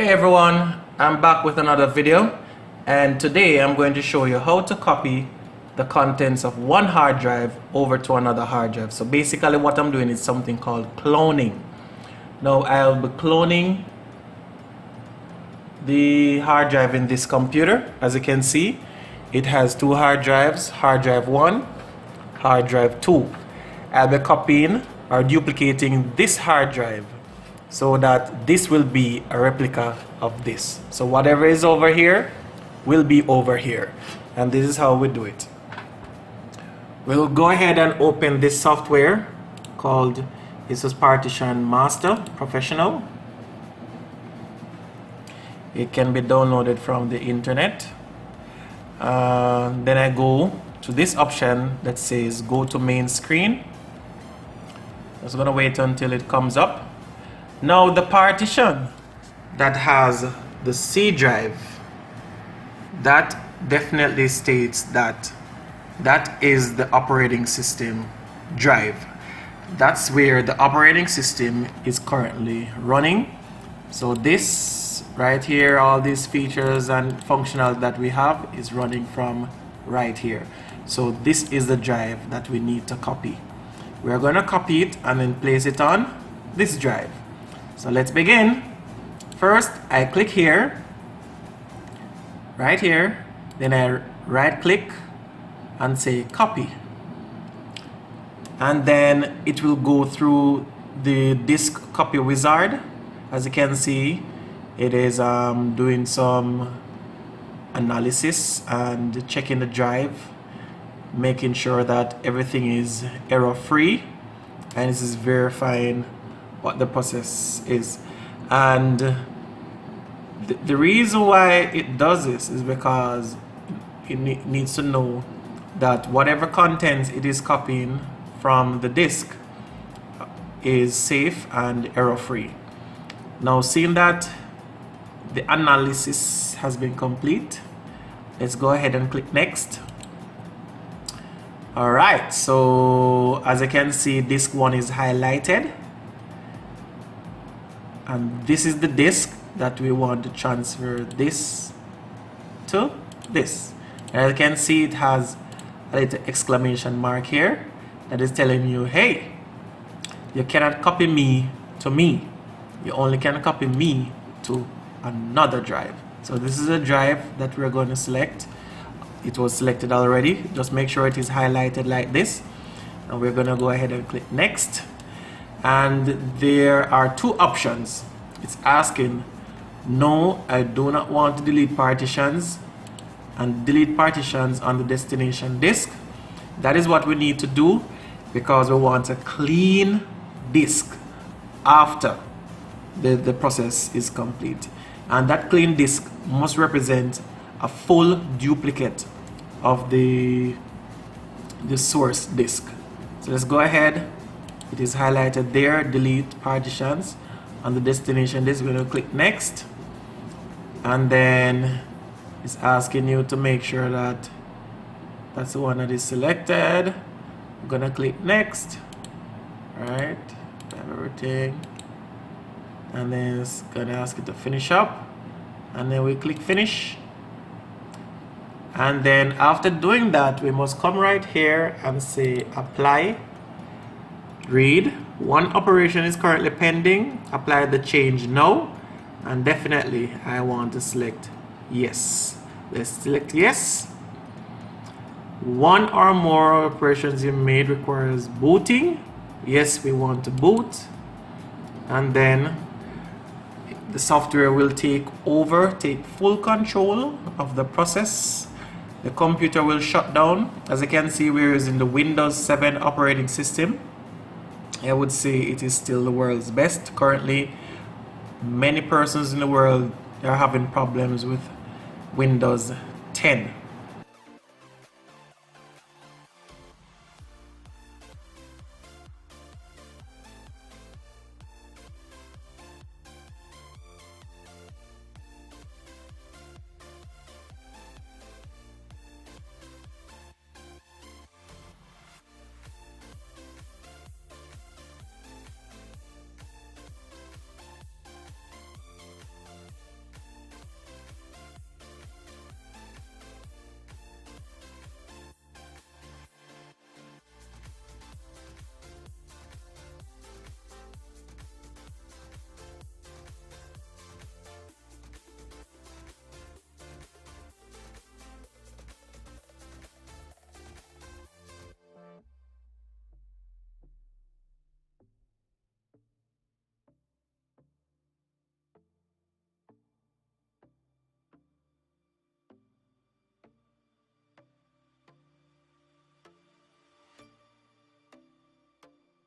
Hey everyone, I'm back with another video, and today I'm going to show you how to copy the contents of one hard drive over to another hard drive. So basically what I'm doing is something called cloning. Now I'll be cloning the hard drive in this computer. As you can see, it has two hard drives, hard drive 1, hard drive 2. I'll be copying or duplicating this hard drive so that this will be a replica of this. So whatever is over here will be over here. And this is how we do it. We'll go ahead and open this software called Partition Master Professional. It can be downloaded from the internet. Then I go to this option that says go to main screen. I'm just gonna wait until it comes up. Now the partition that has the C drive, that definitely states that that is the operating system drive. That's where the operating system is currently running. So this right here, all these features and functionality that we have is running from right here. So this is the drive that we need to copy. We're going to copy it and then place it on this drive. So let's begin. First, I click here, right here, then I right click and say copy. And then it will go through the disk copy wizard. As you can see, it is doing some analysis and checking the drive, making sure that everything is error free, and this is verifying what the process is. And the reason why it does this is because it needs to know that whatever contents it is copying from the disk is safe and error free. Now, seeing that the analysis has been complete, let's go ahead and click next. Alright, so as you can see, disk 1 is highlighted, and this is the disk that we want to transfer this to this. And as you can see, it has a little exclamation mark here that is telling you, hey, you cannot copy me to me, you only can copy me to another drive. So this is a drive that we're going to select. It was selected already. Just make sure it is highlighted like this, and we're going to go ahead and click next. And there are two options. It's asking, no, I do not want to delete partitions, and delete partitions on the destination disk. That is what we need to do because we want a clean disk after the process is complete. And that clean disk must represent a full duplicate of the source disk. So let's go ahead. It is highlighted there, delete partitions on the destination disk. We're going to click next, and then it's asking you to make sure that that's the one that is selected. We're going to click next. Alright, have everything, and then it's going to ask you to finish up, and then we click finish. And then after doing that, we must come right here and say apply, read. One operation is currently pending. Apply the change now, and definitely I want to select yes. Let's select yes. One or more operations you made requires booting. Yes, we want to boot. And then the software will take full control of the process. The computer will shut down. As you can see, we're using the Windows 7 operating system. I would say it is still the world's best. Currently, many persons in the world are having problems with Windows 10.